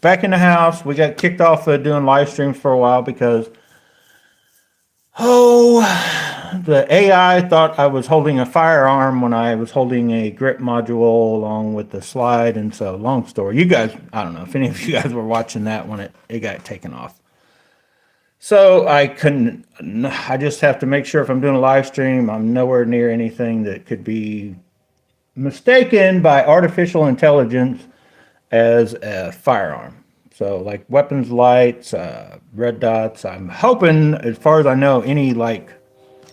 back in the house. We got kicked off of doing live streams for a while because, the AI thought I was holding a firearm when I was holding a grip module along with the slide. And so, long story, you guys, I don't know if any of you guys were watching that when it got taken off. So I just have to make sure if I'm doing a live stream, I'm nowhere near anything that could be mistaken by artificial intelligence as a firearm. So like weapons lights, red dots. I'm hoping, as far as I know, any like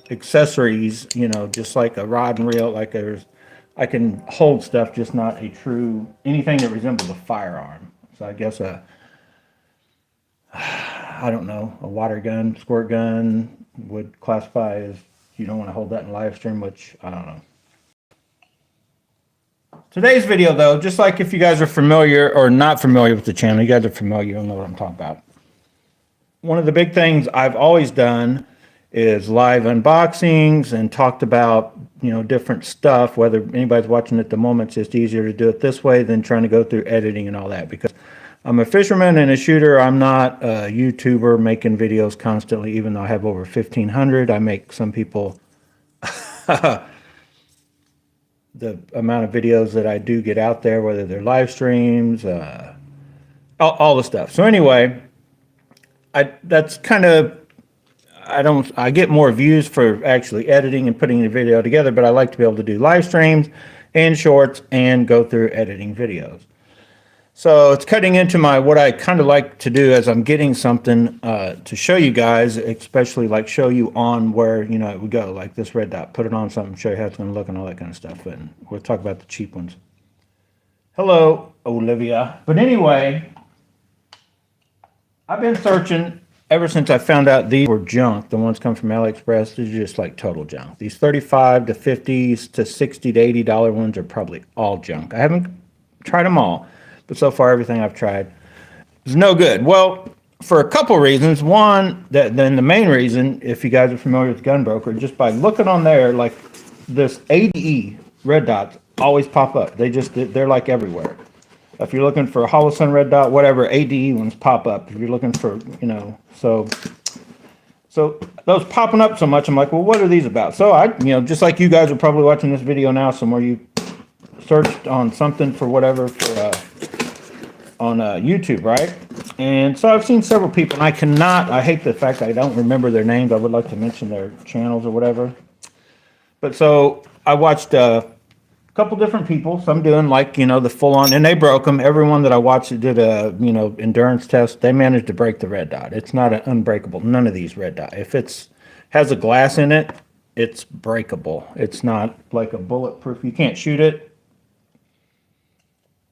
accessories, just like a rod and reel, I can hold stuff, just not anything that resembles a firearm. So I guess I don't know, a water gun, squirt gun would classify as you don't want to hold that in live stream, which I don't know. Today's video, though, just like if you guys are familiar or not familiar with the channel, you guys are familiar, you'll know what I'm talking about. One of the big things I've always done is live unboxings and talked about, different stuff. Whether anybody's watching at the moment, it's just easier to do it this way than trying to go through editing and all that, because I'm a fisherman and a shooter. I'm not a YouTuber making videos constantly, even though I have over 1,500. I make some people the amount of videos that I do get out there, whether they're live streams, all the stuff. So anyway, I get more views for actually editing and putting the video together, but I like to be able to do live streams and shorts and go through editing videos. So it's cutting into what I kind of like to do as I'm getting something to show you guys, especially like show you on where, it would go, like this red dot, put it on something, show you how it's going to look and all that kind of stuff. And we'll talk about the cheap ones. Hello, Olivia. But anyway, I've been searching ever since I found out these were junk. The ones come from AliExpress, these are just like total junk. These $35 to $50 to $60 to $80 ones are probably all junk. I haven't tried them all, but so far everything I've tried is no good. Well, for a couple reasons. One, then the main reason, if you guys are familiar with Gunbroker, just by looking on there, like this ADE red dots always pop up. They're like everywhere. If you're looking for a Holosun red dot, whatever, ADE ones pop up. If you're looking for, so those popping up so much, I'm like, well, what are these about? So I, just like you guys are probably watching this video now somewhere, you searched on something for whatever on YouTube, right? And so I've seen several people, and I hate the fact I don't remember their names. I would like to mention their channels or whatever. But so I watched couple different people, some doing like, the full on, and they broke them. Everyone that I watched that did a, endurance test, they managed to break the red dot. It's not an unbreakable, none of these red dot. If has a glass in it, it's breakable. It's not like a bulletproof, you can't shoot it.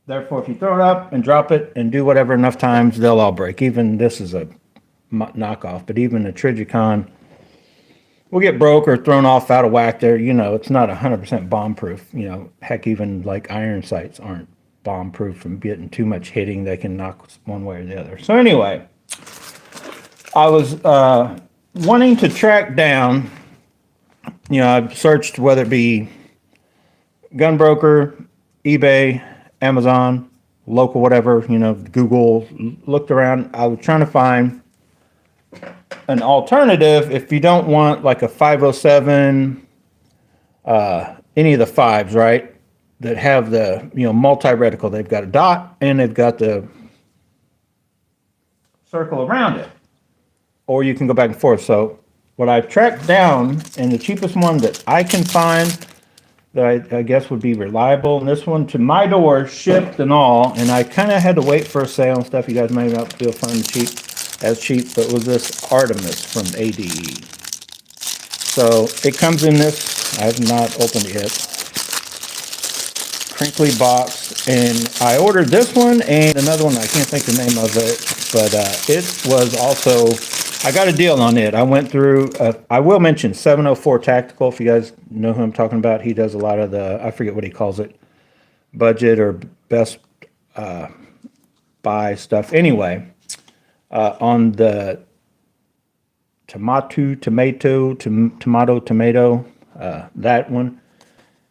Therefore, if you throw it up and drop it and do whatever enough times, they'll all break. Even this is a knockoff, but even a Trigicon will get broke or thrown off out of whack there. It's not 100% bomb proof. Heck, even like iron sights aren't bomb proof from getting too much hitting. They can knock one way or the other. So anyway, I was wanting to track down, I've searched whether it be Gunbroker, eBay, Amazon, local, whatever, Google, looked around. I was trying to find an alternative if you don't want like a 507, any of the fives, right, that have the multi-reticle. They've got a dot and they've got the circle around it, or you can go back and forth. So what I've tracked down, and the cheapest one that I can find that I guess would be reliable, and this one to my door, shipped and all, and I kind of had to wait for a sale and stuff. You guys may not be able to find it cheap, but it was this Artemis from ADE. So it comes in this, I have not opened it yet, crinkly box, and I ordered this one and another one, I can't think the name of it, but it was also, I got a deal on it. I went through, I will mention 704 Tactical, if you guys know who I'm talking about. He does a lot of the, I forget what he calls it, budget or best buy stuff. Anyway, on the tomato, that one,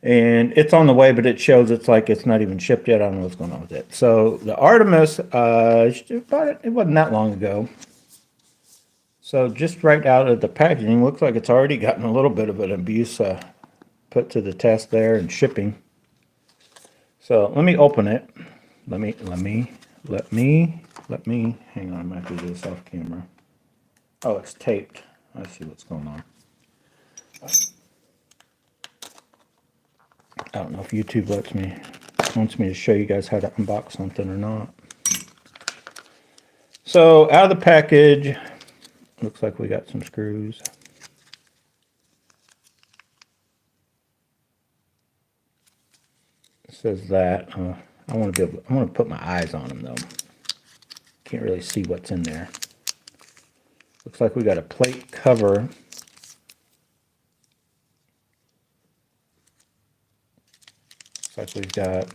And it's on the way, but it shows it's like it's not even shipped yet. I don't know what's going on with it. So the Artemis, bought it wasn't that long ago. So just right out of the packaging, looks like it's already gotten a little bit of an abuse put to the test there and shipping. So let me open it. Let me, hang on, I might do this off camera. Oh, it's taped. I see what's going on. I don't know if YouTube wants me to show you guys how to unbox something or not. So out of the package, looks like we got some screws. It says that. I want to put my eyes on them though. Can't really see what's in there. Looks like we got a plate cover. Looks like we've got,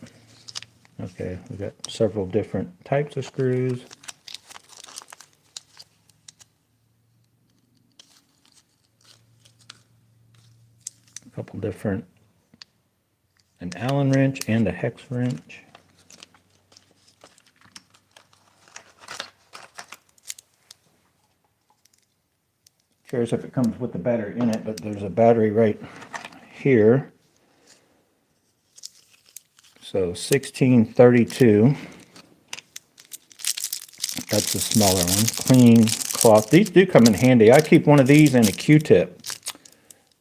okay, we've got several different types of screws. A couple different, an Allen wrench and a hex wrench. Curious if it comes with the battery in it, but there's a battery right here. So 1632. That's the smaller one. Clean cloth. These do come in handy. I keep one of these and a Q-tip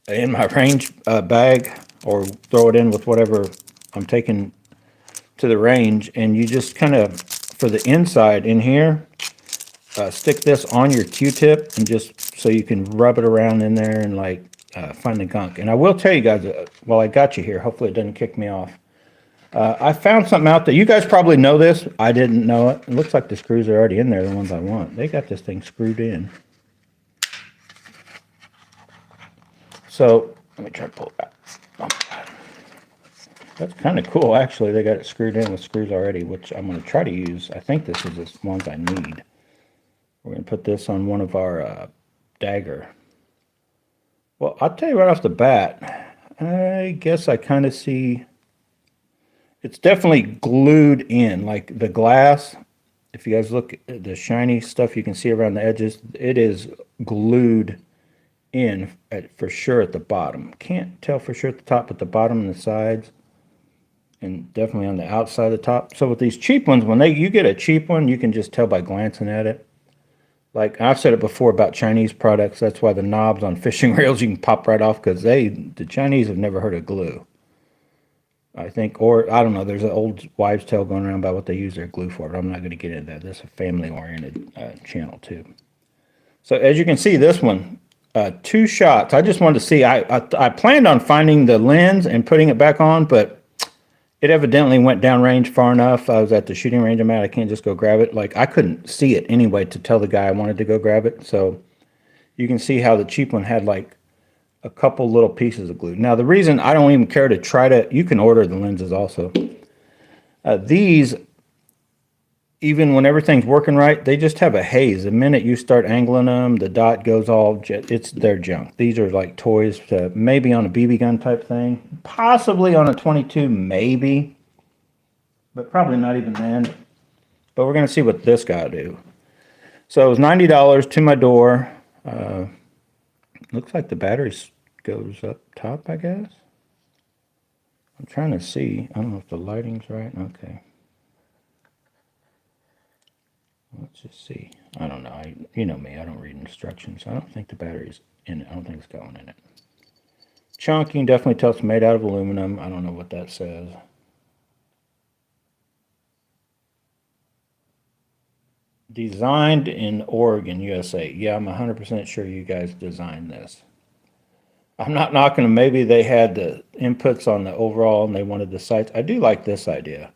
in my range bag, or throw it in with whatever I'm taking to the range. And you just kind of, for the inside in here, stick this on your Q-tip, and just so you can rub it around in there and like find the gunk. And I will tell you guys, while I got you here, hopefully it doesn't kick me off. I found something out that you guys probably know this. I didn't know it. It looks like the screws are already in there, the ones I want. They got this thing screwed in. So let me try to pull it back. Oh, that's kind of cool, actually. They got it screwed in with screws already, which I'm going to try to use. I think this is the ones I need. We're going to put this on one of our dagger. Well, I'll tell you right off the bat, I guess I kind of see it's definitely glued in, like the glass. If you guys look at the shiny stuff you can see around the edges, it is glued in for sure at the bottom. Can't tell for sure at the top, but the bottom and the sides, and definitely on the outside of the top. So with these cheap ones, when you get a cheap one, you can just tell by glancing at it. Like I've said it before about Chinese products, that's why the knobs on fishing reels you can pop right off, because the Chinese have never heard of glue. I think, or I don't know, there's an old wives' tale going around about what they use their glue for, but I'm not going to get into that. This is a family-oriented channel too. So as you can see, this one, 2 shots. I just wanted to see, I planned on finding the lens and putting it back on, but it evidently went downrange far enough. I was at the shooting range I'm at. I can't just go grab it. Like I couldn't see it anyway to tell the guy I wanted to go grab it. So you can see how the cheap one had like a couple little pieces of glue. Now the reason I don't even care to try to, you can order the lenses also. These, even when everything's working right, they just have a haze. The minute you start angling them, the dot goes all, it's their junk. These are like toys to maybe on a BB gun type thing, possibly on a 22, maybe, but probably not even then. But we're going to see what this guy will do. So it was $90 to my door. Looks like the battery goes up top, I guess. I'm trying to see. I don't know if the lighting's right. Okay. Let's just see. I don't know. You know me. I don't read instructions. I don't think the battery's in it. I don't think it's going in it. Chunk, you can definitely tell it's made out of aluminum. I don't know what that says. Designed in Oregon, USA. Yeah, I'm 100% sure you guys designed this. I'm not knocking them. Maybe they had the inputs on the overall and they wanted the sights. I do like this idea,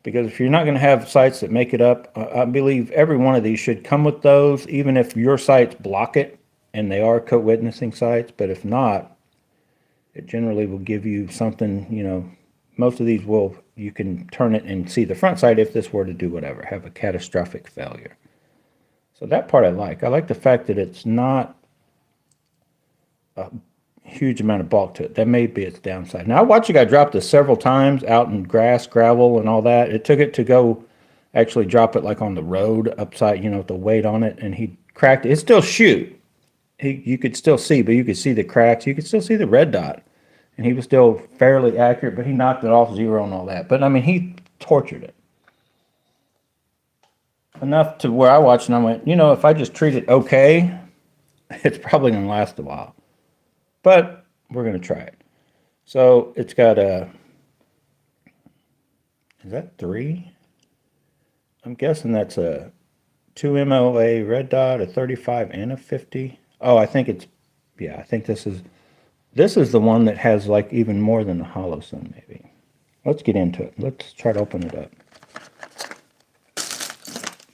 because if you're not going to have sights that make it up, I believe every one of these should come with those, even if your sights block it and they are code witnessing sights. But if not, it generally will give you something, you know, most of these will, you can turn it and see the front sight if this were to do whatever, have a catastrophic failure. So that part I like. I like the fact that it's not huge amount of bulk to it. That may be its downside. Now I watched a guy drop this several times out in grass, gravel, and all that. It took it to go actually drop it like on the road upside, with the weight on it, and he cracked it. It still shoot. You could still see, but you could see the cracks. You could still see the red dot, and he was still fairly accurate, but he knocked it off zero and all that. But I mean, he tortured it enough to where I watched and I went, if I just treat it okay, it's probably going to last a while. But we're going to try it. So it's got a, is that 3? I'm guessing that's a 2 MOA red dot, a 35 and a 50. Oh, I think it's, yeah, I think this is the one that has like even more than the hollow sun maybe. Let's get into it. Let's try to open it up.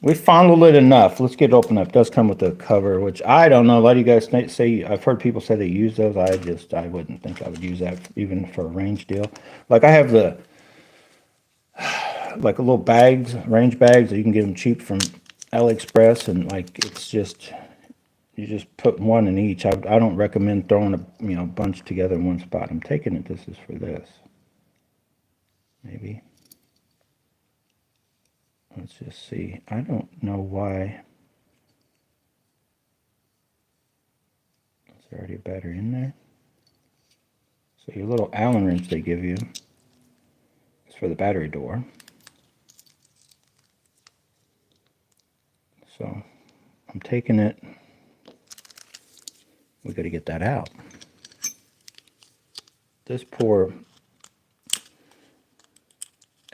We fondled it enough. Let's get it open up. It does come with a cover, which I don't know. A lot of you guys say, I've heard people say they use those. I wouldn't think I would use that even for a range deal. Like I have like a little bags, range bags that you can get them cheap from AliExpress, and like it's just, you just put one in each. I don't recommend throwing a bunch together in one spot. I'm taking it. This is for this. Maybe. Let's just see. I don't know why. Is there already a battery in there? So your little Allen wrench they give you is for the battery door. So I'm taking it. We got to get that out. This poor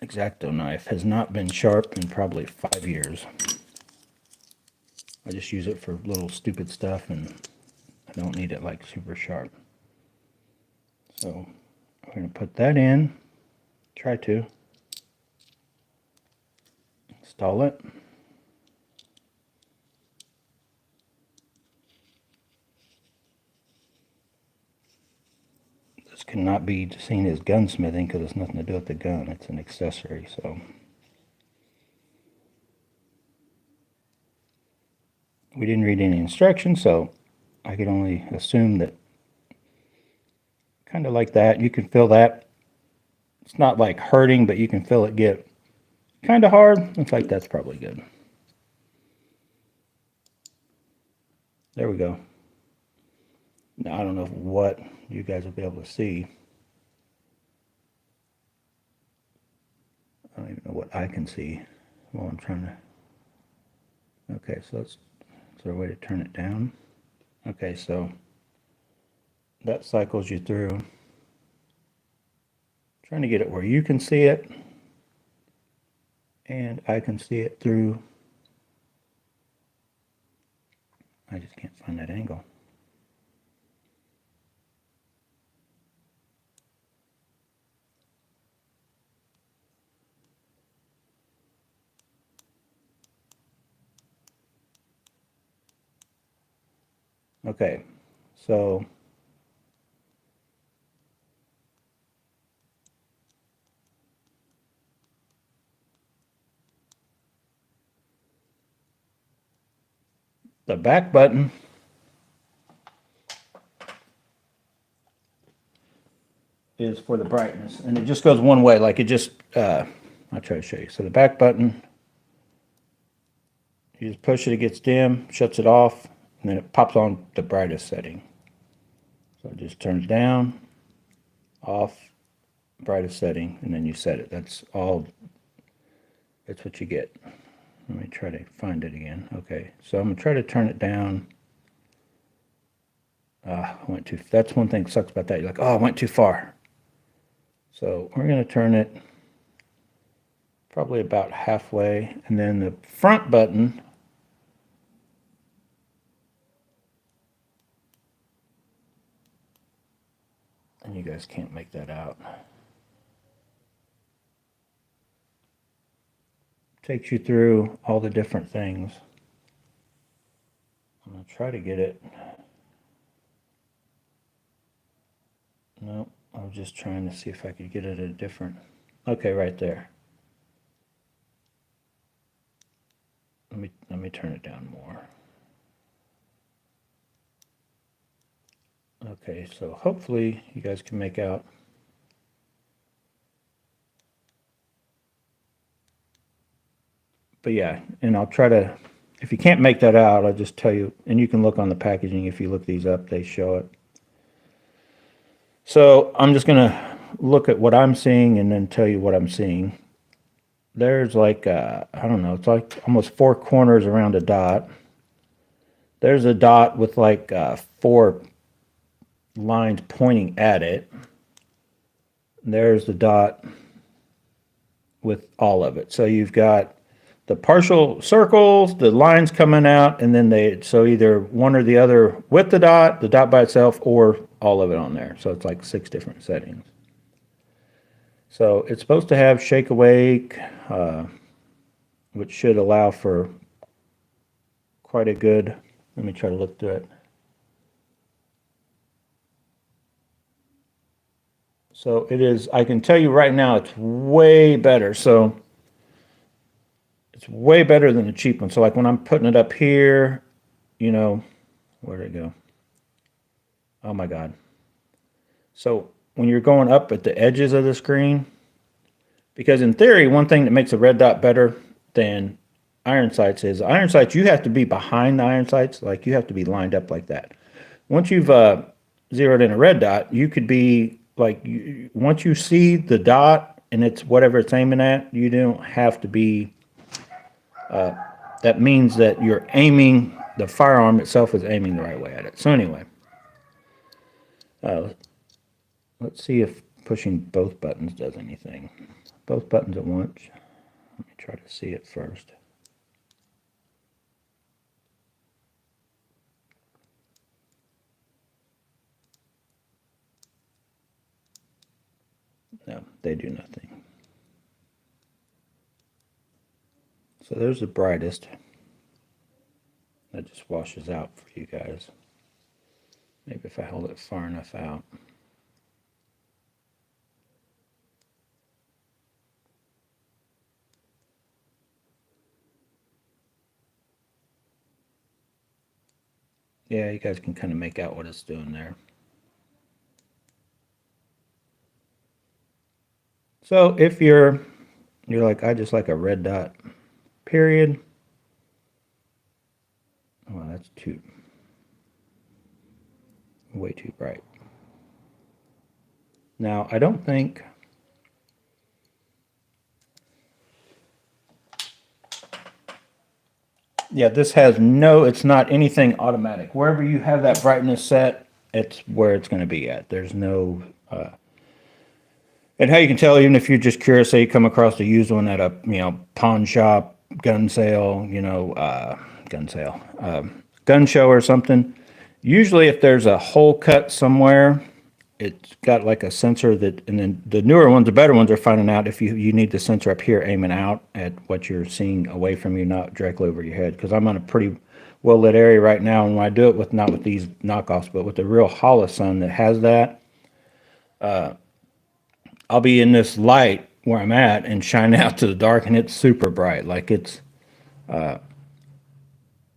X-Acto knife has not been sharp in probably 5 years. I just use it for little stupid stuff, and I don't need it like super sharp. So we're going to put that in, try to install it. This cannot be seen as gunsmithing because it's nothing to do with the gun. It's an accessory, so. We didn't read any instructions, so I could only assume that kind of like that. You can feel that. It's not like hurting, but you can feel it get kind of hard. Looks like that's probably good. There we go. Now, I don't know what you guys will be able to see. I don't even know what I can see while I'm trying to. Okay, so is there a way to turn it down? Okay, so that cycles you through. Trying to get it where you can see it and I can see it through. I just can't find that angle. Okay, so the back button is for the brightness, and it just goes one way, like it just, I'll try to show you. So the back button, you just push it, it gets dim, shuts it off, and then it pops on the brightest setting. So it just turns down, off, brightest setting, and then you set it. That's all, that's what you get. Let me try to find it again. Okay, so I'm gonna try to turn it down. I went too, that's one thing that sucks about that. You're like, oh, I went too far. So we're gonna turn it probably about halfway, and then the front button and you guys can't make that out. Takes you through all the different things. I'm going to try to get it. No, I was just trying to see if I could get it at a different. Okay, right there. Let me turn it down more. Okay, so hopefully you guys can make out. But yeah, and I'll try to, if you can't make that out, I'll just tell you, and you can look on the packaging. If you look these up, they show it. So I'm just going to look at what I'm seeing and then tell you what I'm seeing. There's like, I don't know, it's like almost 4 corners around a dot. There's a dot with like 4 lines pointing at it. There's the dot with all of it. So you've got the partial circles, the lines coming out, and then so either one or the other with the dot by itself, or all of it on there. So it's like 6 different settings. So it's supposed to have shake awake, which should allow for quite a good, let me try to look through it. So it is, I can tell you right now, it's way better. So it's way better than the cheap one. So like when I'm putting it up here, you know, where'd it go? Oh my God. So when you're going up at the edges of the screen, because in theory, one thing that makes a red dot better than iron sights is iron sights, you have to be behind the iron sights, like you have to be lined up like that. Once you've zeroed in a red dot, you could be like, once you see the dot and it's whatever it's aiming at, you don't have to be, that means that you're aiming, the firearm itself is aiming the right way at it. So anyway, let's see if pushing both buttons does anything. Both buttons at once. Let me try to see it first. No, they do nothing. So there's the brightest. That just washes out for you guys. Maybe if I hold it far enough out. Yeah, you guys can kind of make out what it's doing there. So if you're like, I just like a red dot, period. Well, that's way too bright. Now, I don't think, yeah, this has no, it's not anything automatic. Wherever you have that brightness set, it's where it's going to be at. There's no, and how you can tell, even if you're just curious, say you come across a used one at a, pawn shop, gun sale, gun show or something. Usually if there's a hole cut somewhere, it's got like a sensor that, and then the newer ones, the better ones, are finding out if you need the sensor up here aiming out at what you're seeing away from you, not directly over your head. Because I'm on a pretty well lit area right now, and when I do it with, not with these knockoffs, but with the real holosun that has that, I'll be in this light where I'm at and shine out to the dark, and it's super bright. Like it's, and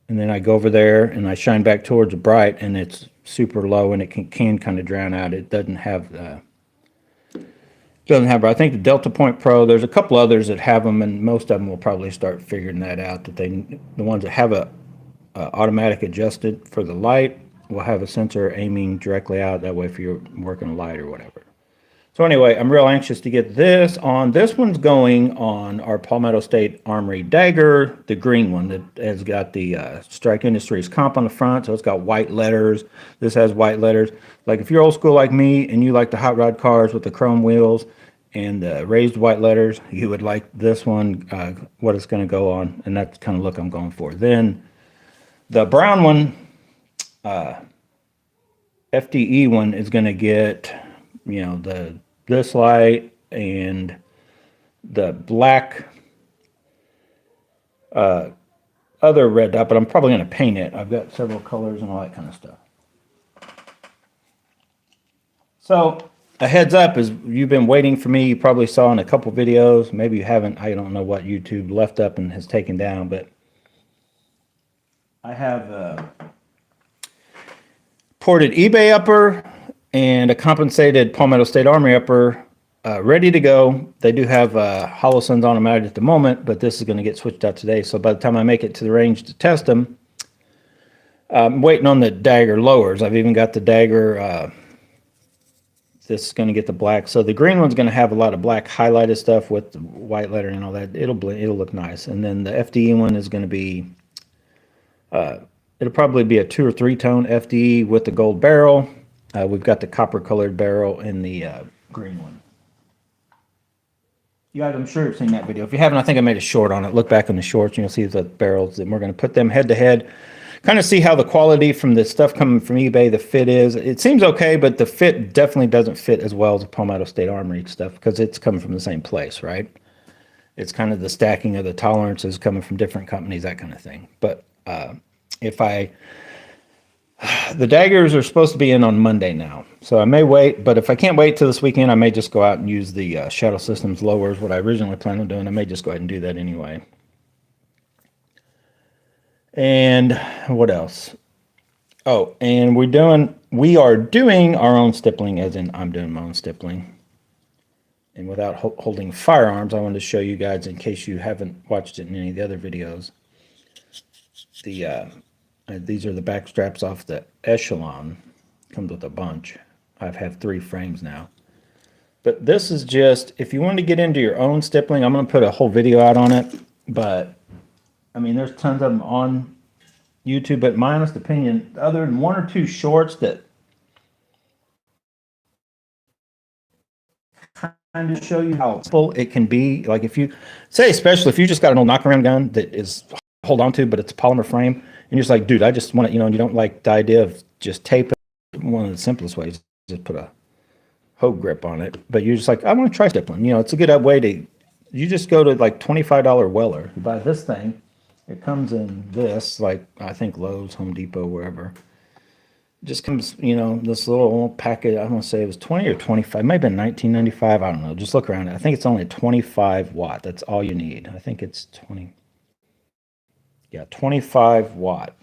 then I go over there and I shine back towards the bright, and it's super low, and it can kind of drown out. It doesn't have, but I think the Delta Point Pro, there's a couple others that have them, and most of them will probably start figuring that out, that the ones that have a automatic adjusted for the light will have a sensor aiming directly out, that way if you're working a light or whatever. So anyway, I'm real anxious to get this on. This one's going on our Palmetto State Armory dagger, the green one that has got the Strike Industries comp on the front, so it's got white letters. This has white letters. Like if you're old school like me and you like the hot rod cars with the chrome wheels and raised white letters, you would like this one, what it's going to go on, and that's the kind of look I'm going for. Then the brown one, FDE one, is going to get, this light and the black other red dot, but I'm probably going to paint it. I've got several colors and all that kind of stuff. So a heads up is, you've been waiting for me. You probably saw in a couple videos. Maybe you haven't. I don't know what YouTube left up and has taken down, but I have ported eBay upper and a compensated Palmetto State Armory upper ready to go. They do have hollow suns on them out at the moment, but this is going to get switched out today. So by the time I make it to the range to test them, I'm waiting on the dagger lowers. I've even got the dagger. This is going to get the black. So the green one's going to have a lot of black highlighted stuff with the white lettering and all that. It'll look nice. And then the FDE one is going to be, it'll probably be a 2 or 3 tone FDE with the gold barrel. We've got the copper colored barrel in the green one. You guys, I'm sure you've seen that video. If you haven't, I think I made a short on it. Look back in the shorts and you'll see the barrels, and we're going to put them head to head. Kind of see how the quality from the stuff coming from eBay, the fit is. It seems okay, but the fit definitely doesn't fit as well as the Palmetto State Armory stuff because it's coming from the same place, right? It's kind of the stacking of the tolerances coming from different companies, that kind of thing. But the daggers are supposed to be in on Monday now, so I may wait. But if I can't wait till this weekend, I may just go out and use the Shadow Systems lowers, what I originally planned on doing. I may just go ahead and do that anyway. And what else? Oh, and we are doing our own stippling, as in I'm doing my own stippling. And without holding firearms, I wanted to show you guys, in case you haven't watched it in any of the other videos, these are the back straps off the Echelon. Comes with a bunch. I have 3 frames now. But this is just, if you want to get into your own stippling, I'm going to put a whole video out on it. But I mean, there's tons of them on YouTube, but my honest opinion, other than 1 or 2 shorts that kind of show you how simple it can be. Like if you say, especially if you just got an old knockaround gun that is hold on to, but it's a polymer frame, and you're just like, dude, I just want it, and you don't like the idea of just tape it. One of the simplest ways is just put a hoe grip on it. But you're just like, I want to try stippling. It's a good way to, you just go to like $25 Weller. You buy this thing. It comes in this, like I think Lowe's, Home Depot, wherever. It just comes, this little packet. I want to say it was 20 or 25. It might have been $19.95. I don't know. Just look around it. I think it's only 25 watt. That's all you need. I think it's 20. Yeah, 25 watt.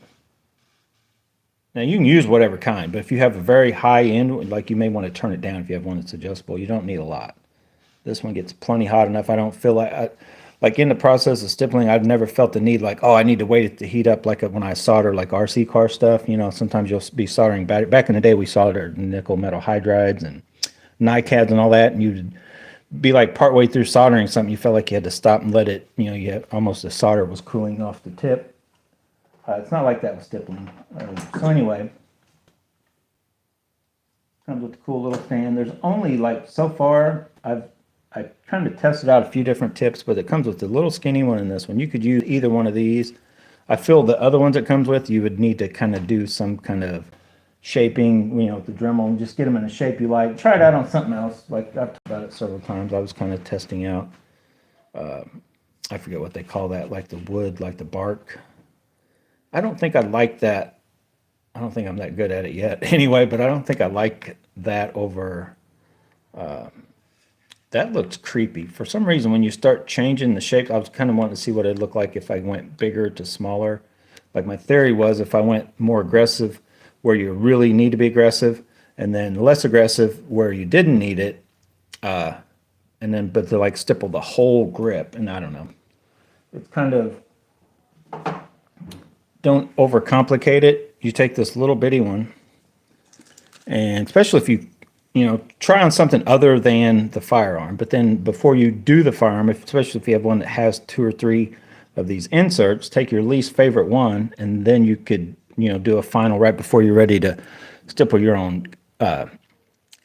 Now you can use whatever kind, but if you have a very high end, like you may want to turn it down if you have one that's adjustable. You don't need a lot. This one gets plenty hot enough. I don't feel like in the process of stippling, I've never felt the need like, oh, I need to wait it to heat up like when I solder like RC car stuff. Sometimes you'll be soldering back in the day, we soldered nickel metal hydrides and NiCads and all that, and you'd be like partway through soldering something, you felt like you had to stop and let it, you had almost the solder was cooling off the tip. It's not like that with stippling. So anyway, comes with a cool little stand. There's only so far I kind of tested out a few different tips, but it comes with the little skinny one and this one. You could use either one of these. I feel the other ones it comes with, you would need to kind of do some kind of shaping, with the Dremel, and just get them in a shape you like. Try it out on something else. Like I've talked about it several times. I was kind of testing out, I forget what they call that, like the wood, like the bark. I don't think I like that. I don't think I'm that good at it yet anyway, but I don't think I like that over... that looks creepy. For some reason, when you start changing the shape, I was kind of wanting to see what it'd look like if I went bigger to smaller. Like my theory was if I went more aggressive where you really need to be aggressive, and then less aggressive where you didn't need it, but to like stipple the whole grip, and I don't know. It's kind of, don't overcomplicate it. You take this little bitty one, and especially if you try on something other than the firearm. But then before you do the firearm, especially if you have one that has 2 or 3 of these inserts, take your least favorite one, and then you could, do a final right before you're ready to stipple your own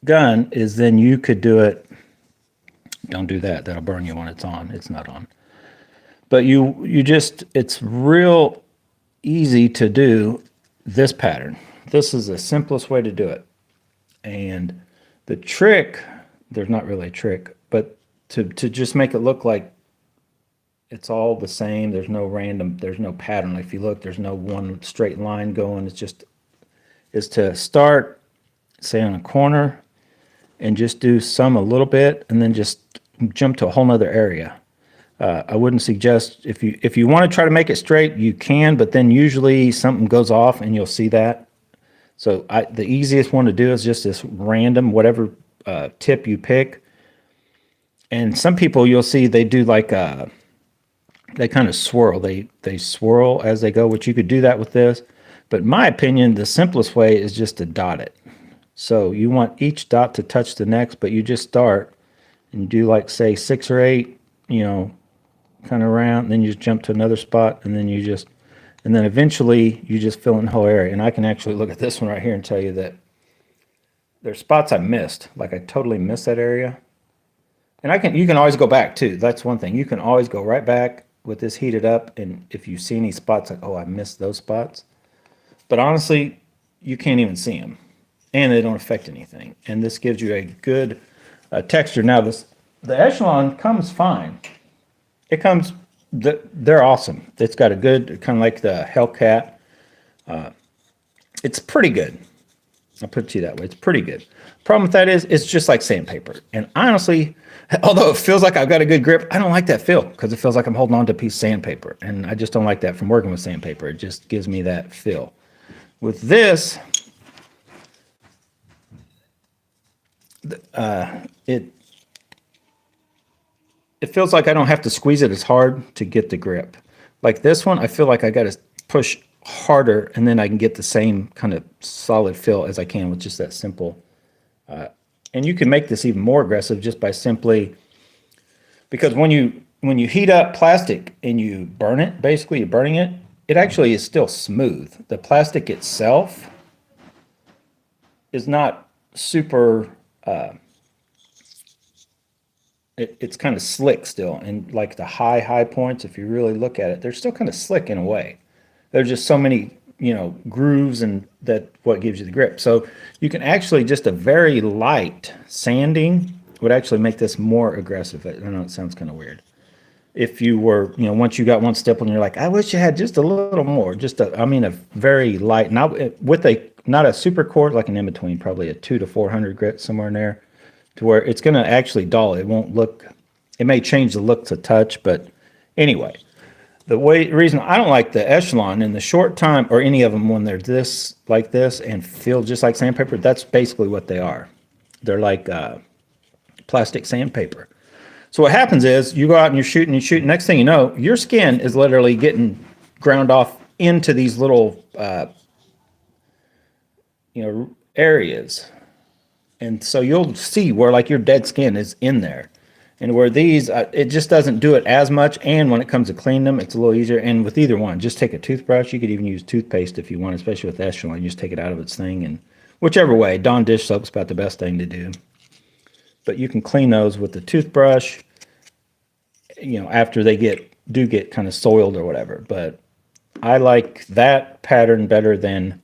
gun, is then you could do it. Don't do that. That'll burn you when it's on. It's not on. But it's real easy to do this pattern. This is the simplest way to do it. And the trick, there's not really a trick, but to just make it look like it's all the same. There's no pattern. If you look, there's no one straight line going. Is to start, say, on a corner and just do some a little bit, and then just jump to a whole nother area. I wouldn't suggest, if you want to try to make it straight, you can, but then usually something goes off and you'll see that. So the easiest one to do is just this random, whatever tip you pick. And some people you'll see they do like they kind of swirl. They swirl as they go, which you could do that with this. But in my opinion, the simplest way is just to dot it. So you want each dot to touch the next, but you just start and do like say 6 or 8, kind of around, and then you just jump to another spot, and then and then eventually you just fill in the whole area. And I can actually look at this one right here and tell you that there's spots I missed. Like I totally missed that area. And you can always go back too. That's one thing. You can always go right back with this heated up, and if you see any spots like, oh, I missed those spots. But honestly, you can't even see them, and they don't affect anything. And this gives you a good texture. Now the echelon comes fine. It comes, they're awesome. It's got a good, kind of like the Hellcat. It's pretty good. I'll put it to you that way. It's pretty good. Problem with that is it's just like sandpaper. And honestly, although it feels like I've got a good grip, I don't like that feel because it feels like I'm holding on to a piece of sandpaper. And I just don't like that from working with sandpaper. It just gives me that feel. With this, it feels like I don't have to squeeze it as hard to get the grip. Like this one, I feel like I got to push harder, and then I can get the same kind of solid feel as I can with just that simple. And you can make this even more aggressive just by simply, because when you heat up plastic and you burn it, basically you're burning it, it actually is still smooth. The plastic itself is not super, it's kind of slick still. And like the high points, if you really look at it, they're still kind of slick in a way. There's just so many, grooves, and that what gives you the grip. So you can actually, just a very light sanding would actually make this more aggressive. I know it sounds kind of weird. If you were, once you got one stipple and you're like, I wish you had just a little more, a very light, not a super coarse, like an in-between, probably a 200 to 400 grit, somewhere in there, to where it's going to actually dull. It won't look, it may change the look to touch, but anyway. The reason I don't like the echelon in the short time, or any of them when they're like this and feel just like sandpaper, that's basically what they are. They're like plastic sandpaper. So what happens is you go out and you're shooting, next thing you know, your skin is literally getting ground off into these little areas. And so you'll see where like your dead skin is in there. And where these, it just doesn't do it as much. And when it comes to cleaning them, it's a little easier. And with either one, just take a toothbrush. You could even use toothpaste if you want, especially with echelon. You just take it out of its thing. And whichever way, Dawn dish soap's about the best thing to do. But you can clean those with the toothbrush, after they do get kind of soiled or whatever. But I like that pattern better than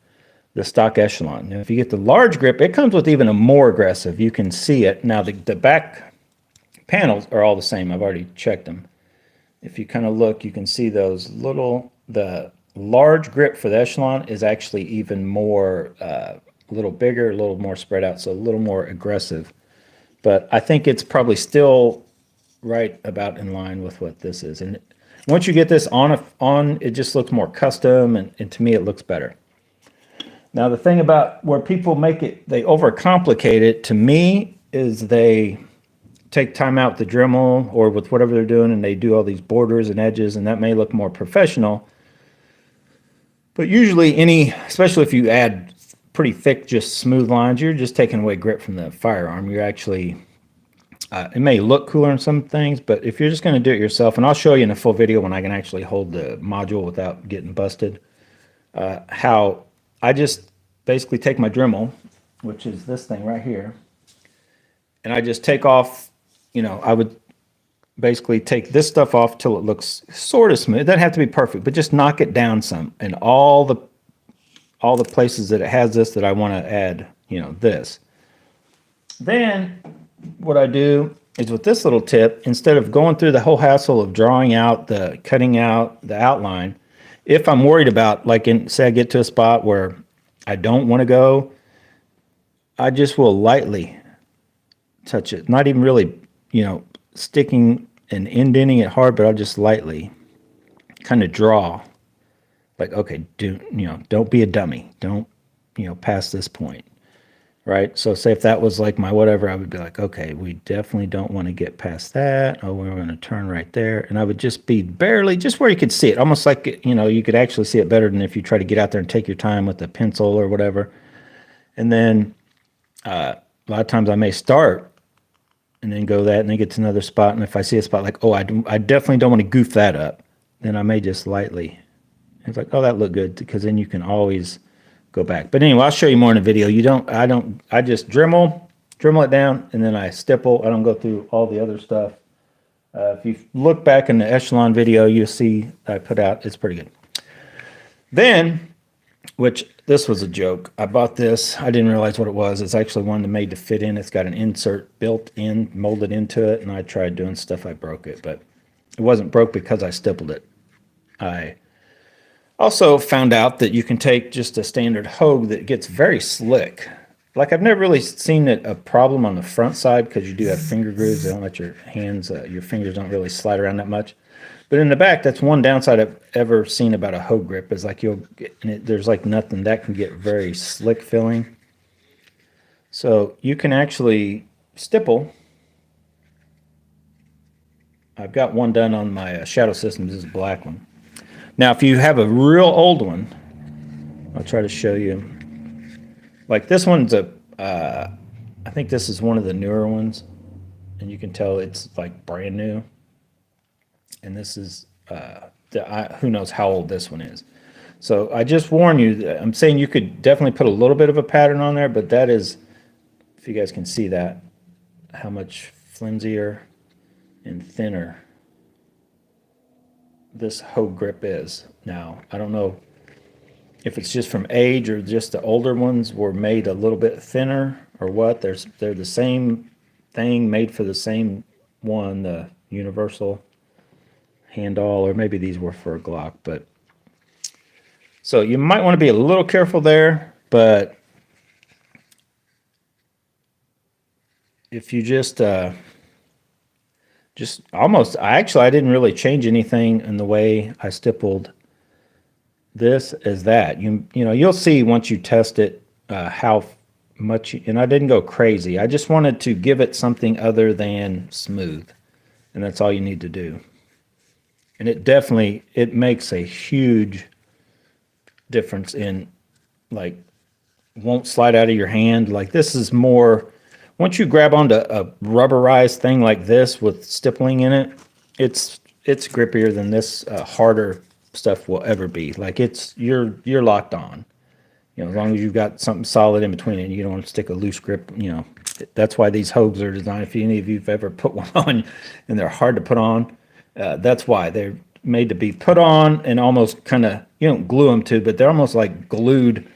the stock echelon. Now, if you get the large grip, it comes with even a more aggressive. You can see it. Now, the back panels are all the same. I've already checked them. If you kind of look, you can see those the large grip for the echelon is actually even more, a little bigger, a little more spread out, so a little more aggressive. But I think it's probably still right about in line with what this is. And once you get this on, it just looks more custom, and to me it looks better. Now the thing about where people they overcomplicate it, to me, is they take time out with the Dremel or with whatever they're doing, and they do all these borders and edges, and that may look more professional. But usually especially if you add pretty thick, just smooth lines, you're just taking away grip from the firearm. You're actually, it may look cooler in some things, but if you're just going to do it yourself, and I'll show you in a full video when I can actually hold the module without getting busted, how I just basically take my Dremel, which is this thing right here, and I just take off, I would basically take this stuff off till it looks sort of smooth. It doesn't have to be perfect, but just knock it down some. And all the places that it has this that I want to add, this. Then what I do is with this little tip, instead of going through the whole hassle of cutting out the outline, if I'm worried about, say I get to a spot where I don't want to go, I just will lightly touch it. Not even really, sticking and indenting it hard, but I'll just lightly kind of draw. Like, okay, don't be a dummy. Don't past this point, right? So say if that was like my whatever, I would be like, okay, we definitely don't want to get past that. Oh, we're going to turn right there. And I would just be barely, just where you could see it, almost like, you could actually see it better than if you try to get out there and take your time with a pencil or whatever. And then a lot of times I may start and then go that and then get to another spot. And if I see a spot like, oh, I definitely don't want to goof that up, then I may just lightly, it's like, oh, that looked good, because then you can always go back. But anyway, I'll show you more in a video. I just Dremel it down, and then I stipple. I don't go through all the other stuff. If you look back in the echelon video, you'll see I put out, it's pretty good. Then, which this was a joke. I bought this. I didn't realize what it was. It's actually one that made to fit in. It's got an insert built in, molded into it, and I tried doing stuff. I broke it, but it wasn't broke because I stippled it. I also found out that you can take just a standard hogue that gets very slick. Like, I've never really seen a problem on the front side, because you do have finger grooves. They don't let your hands, your fingers don't really slide around that much. But in the back, that's one downside I've ever seen about a hogue grip, is like there's like nothing that can get very slick feeling. So you can actually stipple. I've got one done on my Shadow Systems. This is a black one. Now, if you have a real old one, I'll try to show you. Like this one's I think this is one of the newer ones, and you can tell it's like brand new. And this is, who knows how old this one is. So I just warn you, I'm saying you could definitely put a little bit of a pattern on there, but that is, if you guys can see that, how much flimsier and thinner this hogue grip is. Now, I don't know if it's just from age or just the older ones were made a little bit thinner or what. They're the same thing, made for the same one, the universal handle, or maybe these were for a Glock. But so you might want to be a little careful there. But if you just almost, I didn't really change anything in the way I stippled this as that. You'll see once you test it how much, and I didn't go crazy. I just wanted to give it something other than smooth, and that's all you need to do. And it makes a huge difference in, like, won't slide out of your hand. Like, this is more, once you grab onto a rubberized thing like this with stippling in it, it's grippier than this harder stuff will ever be. Like, you're locked on. As long as you've got something solid in between it, and you don't want to stick a loose grip. That's why these hogues are designed. If any of you've ever put one on, and they're hard to put on, that's why they're made to be put on and almost kind of, you don't glue them to, but they're almost like glued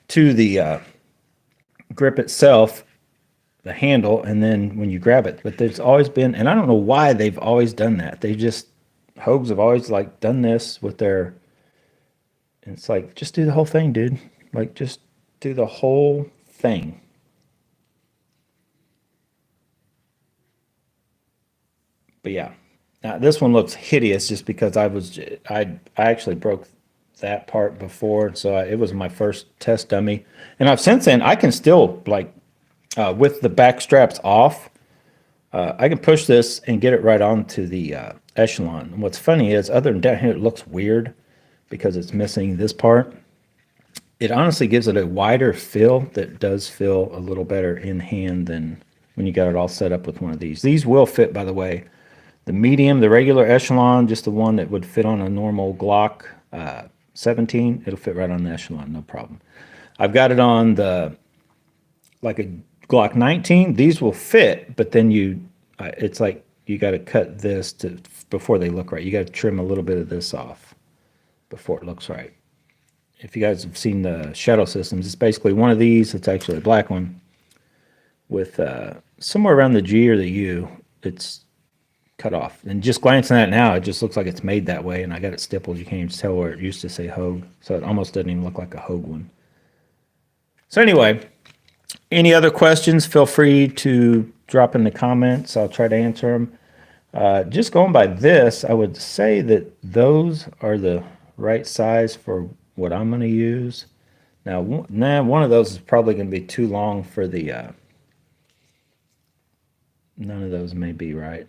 to the grip itself, the handle, and then when you grab it. But there's always been, and I don't know why they've always done that. Hogues have always like done this with their, and it's like, just do the whole thing, dude. Like, just do the whole thing. But yeah. Now, this one looks hideous just because I actually broke that part before, so it was my first test dummy. And I've since then, I can still, like, with the back straps off, I can push this and get it right onto the echelon. And what's funny is, other than down here, it looks weird because it's missing this part. It honestly gives it a wider feel that does feel a little better in hand than when you got it all set up with one of these. These will fit, by the way. The medium, the regular echelon, just the one that would fit on a normal Glock 17, it'll fit right on the echelon, no problem. I've got it on like a Glock 19. These will fit, but then it's like you got to cut this before they look right. You got to trim a little bit of this off before it looks right. If you guys have seen the Shadow Systems, it's basically one of these. It's actually a black one with somewhere around the G or the U. It's cut off. And just glancing at it now, it just looks like it's made that way, and I got it stippled. You can't even tell where it used to say hogue, so it almost doesn't even look like a hogue one. So anyway, any other questions, feel free to drop in the comments. I'll try to answer them. Just going by this, I would say that those are the right size for what I'm going to use. Now, one of those is probably going to be too long for the, none of those may be right.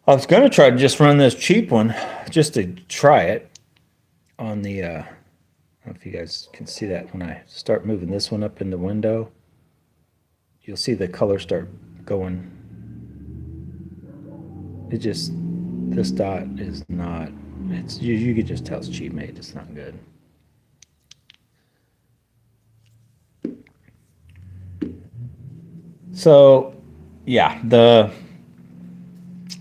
I was going to try to just run this cheap one just to try it on the, I don't know if you guys can see that when I start moving this one up in the window. You'll see the color start going. It just, this dot is not, it's, you could just tell it's cheap made. It's not good. So, yeah,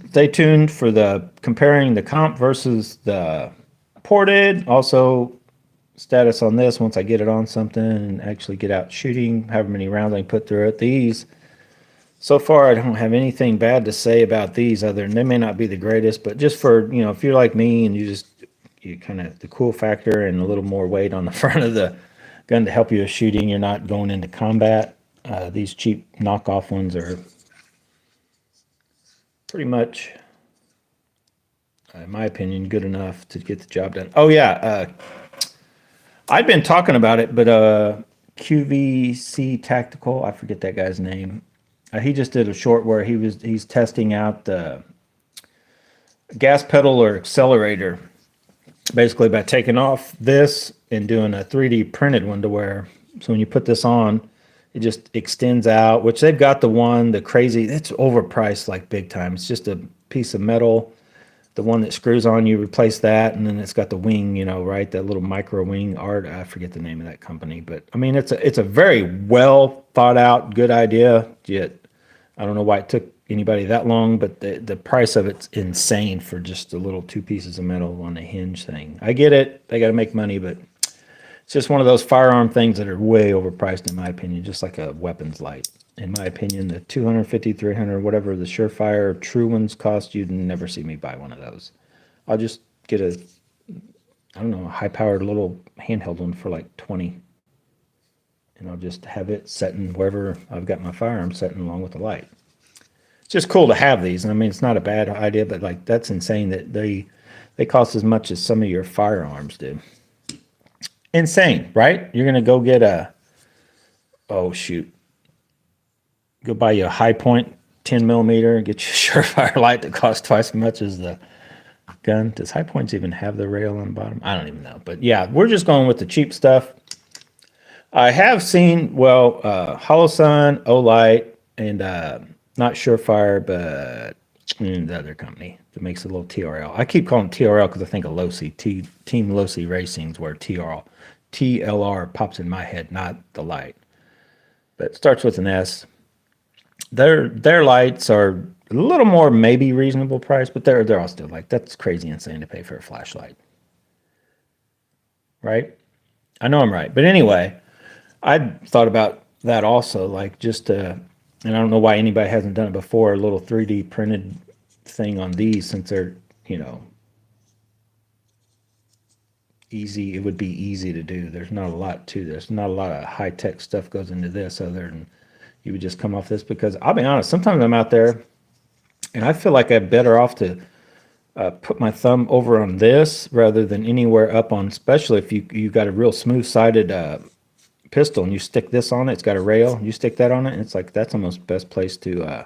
stay tuned for the comparing the comp versus the ported. Also, status on this once I get it on something and actually get out shooting, however many rounds I can put through it. These, so far, I don't have anything bad to say about these other than they may not be the greatest, but just for, you know, if you're like me and you kind of, the cool factor and a little more weight on the front of the gun to help you with shooting, you're not going into combat. These cheap knockoff ones are pretty much, in my opinion, good enough to get the job done. Oh yeah, I've been talking about it, but QVC Tactical, I forget that guy's name. He just did a short where he's testing out the gas pedal or accelerator, basically by taking off this and doing a 3D printed one to where, so when you put this on, it just extends out, which they've got the crazy, it's overpriced like big time. It's just a piece of metal. The one that screws on, you replace that, and then it's got the wing, you know, right? That little micro wing art. I forget the name of that company, but I mean, it's a very well thought out, good idea. Yet, I don't know why it took anybody that long, but the price of it's insane for just a little two pieces of metal on a hinge thing. I get it; they got to make money, but it's just one of those firearm things that are way overpriced, in my opinion, just like a weapons light. In my opinion, the 250, 300, whatever the Surefire true ones cost, you'd never see me buy one of those. I'll just get a, I don't know, a high-powered little handheld one for like 20. And I'll just have it setting wherever I've got my firearm setting along with the light. It's just cool to have these. And I mean, it's not a bad idea, but like that's insane that they cost as much as some of your firearms do. Insane, right? You're going to go get a, oh shoot, go buy you a high point 10 millimeter and get you a Surefire light that costs twice as much as the gun. Does High Points even have the rail on the bottom? I don't even know. But yeah, we're just going with the cheap stuff. I have seen, well, Holosun, Olight, and not Surefire, but the other company that makes a little TRL. I keep calling it TRL because I think of Losi. Team Losi Racing's where TLR pops in my head, not the light. But it starts with an S. Their lights are a little more maybe reasonable price, but they're all still like, that's crazy insane to pay for a flashlight. Right? I know I'm right. But anyway, I thought about that also, like just and I don't know why anybody hasn't done it before, a little 3D printed thing on these since they're, you know, easy. It would be easy to do. There's not a lot to this. Not a lot of high-tech stuff goes into this other than you would just come off this, because I'll be honest, sometimes I'm out there and I feel like I'm better off to put my thumb over on this rather than anywhere up on, especially if you got a real smooth-sided pistol and you stick this on it, it's got a rail, you stick that on it, and it's like that's almost best place to,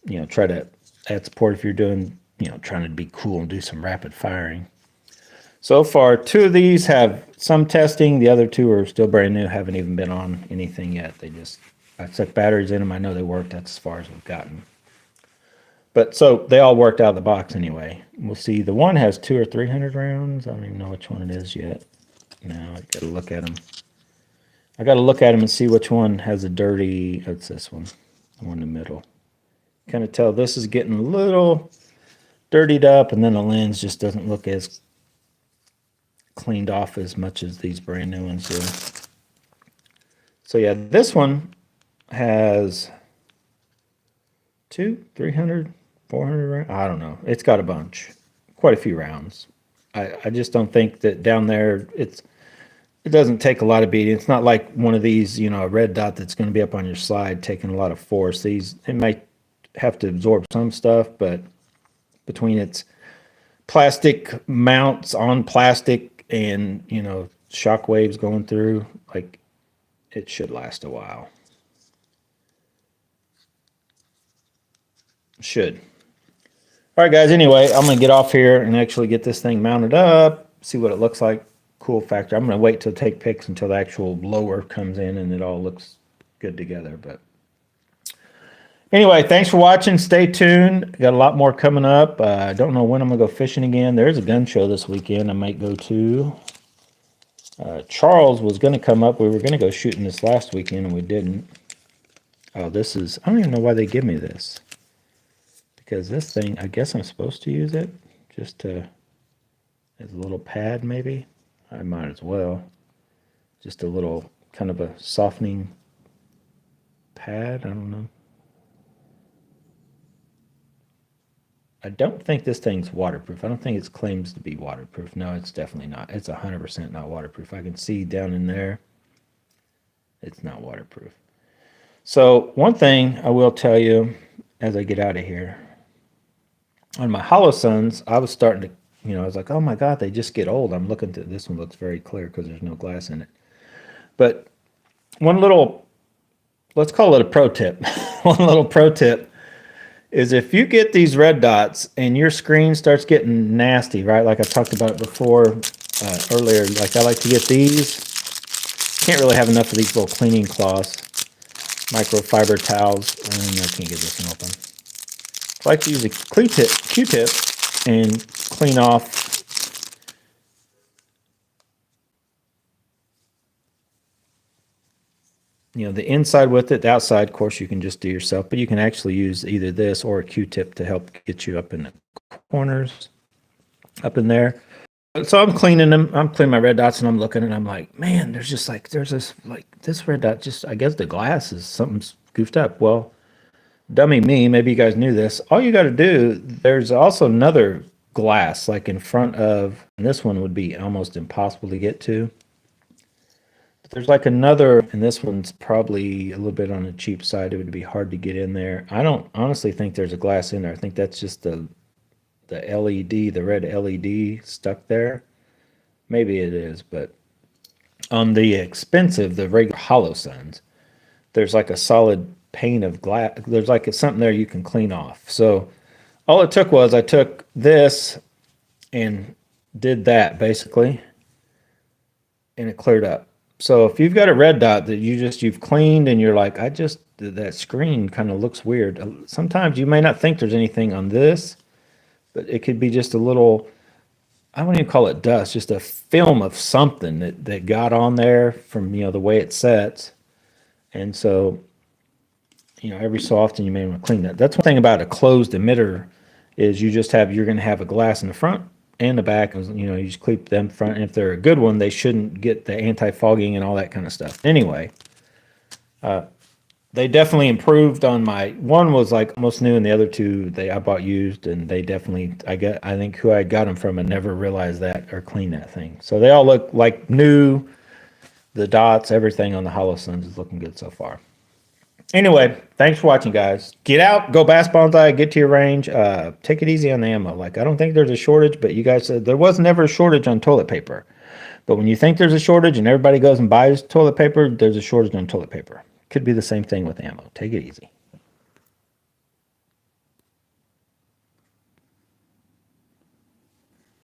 you know, try to add support if you're doing, you know, trying to be cool and do some rapid firing. So far, 2 of these have some testing. The other 2 are still brand new, haven't even been on anything yet. I stuck batteries in them. I know they worked. That's as far as we've gotten. But so they all worked out of the box anyway. We'll see. The one has 200 or 300 rounds. I don't even know which one it is yet. Now I got to look at them. I got to look at them and see which one has a dirty. It's this one, the one in the middle. Kind of tell this is getting a little dirtied up, and then the lens just doesn't look as cleaned off as much as these brand new ones do. So yeah, this one has 200, 300, 400 rounds. I don't know. It's got a bunch, quite a few rounds. I just don't think that down there it doesn't take a lot of beating. It's not like one of these, you know, a red dot that's going to be up on your slide taking a lot of force. These, it might have to absorb some stuff, but between its plastic mounts on plastic and, you know, shock waves going through, like it should last a while. Should. All right, guys, anyway, I'm going to get off here and actually get this thing mounted up, see what it looks like. Cool factor. I'm going to wait to take pics until the actual blower comes in and it all looks good together. But anyway, thanks for watching. Stay tuned. Got a lot more coming up. I don't know when I'm going to go fishing again. There's a gun show this weekend I might go to. Charles was going to come up. We were going to go shooting this last weekend and we didn't. Oh, this is, I don't even know why they give me this. Because this thing, I guess I'm supposed to use it just to, as a little pad maybe. I might as well. Just a little kind of a softening pad. I don't know. I don't think this thing's waterproof. I don't think it claims to be waterproof. No, it's definitely not. It's 100% not waterproof. I can see down in there. It's not waterproof. So one thing I will tell you as I get out of here. On my Hollow Suns, I was starting to, I was like, oh my God, they just get old. I'm looking to, this one looks very clear because there's no glass in it. But one little, let's call it a pro tip. One little pro tip is if you get these red dots and your screen starts getting nasty, right? Like I talked about it before, earlier, like I like to get these. Can't really have enough of these little cleaning cloths, microfiber towels. I can't get this one open. I like to use a Q-tip and clean off the inside with it. The outside, of course, you can just do yourself, but you can actually use either this or a Q-tip to help get you up in the corners, up in there. So I'm cleaning them. I'm cleaning my red dots and I'm looking and I'm like, man, there's this red dot, just, I guess the glass is something's goofed up. Well, dummy me, maybe you guys knew this. All you got to do, there's also another glass like in front of, and this one would be almost impossible to get to. But there's like another, and this one's probably a little bit on the cheap side. It would be hard to get in there. I don't honestly think there's a glass in there. I think that's just the LED, the red LED stuck there. Maybe it is, but on the expensive, the regular Hollow Suns, there's like a solid pane of glass. There's like something there you can clean off. So all it took was I took this and did that basically, and it cleared up. So if you've got a red dot that you've cleaned and you're like, that screen kind of looks weird. Sometimes you may not think there's anything on this, but it could be just a little, I wouldn't even call it dust, just a film of something that got on there from, the way it sets. And so, every so often you may want to clean that. That's one thing about a closed emitter is you're going to have a glass in the front and the back. You just clip them front. And if they're a good one, they shouldn't get the anti-fogging and all that kind of stuff. Anyway, they definitely improved on my, one was like almost new and the other two I bought used, and they definitely, I think who I got them from and never realized that or cleaned that thing. So they all look like new. The dots, everything on the Hollow Suns is looking good so far. Anyway, thanks for watching, guys. Get out, go bass bonsai, get to your range. Take it easy on the ammo. Like, I don't think there's a shortage, but you guys said there was never a shortage on toilet paper. But when you think there's a shortage and everybody goes and buys toilet paper, there's a shortage on toilet paper. Could be the same thing with ammo. Take it easy.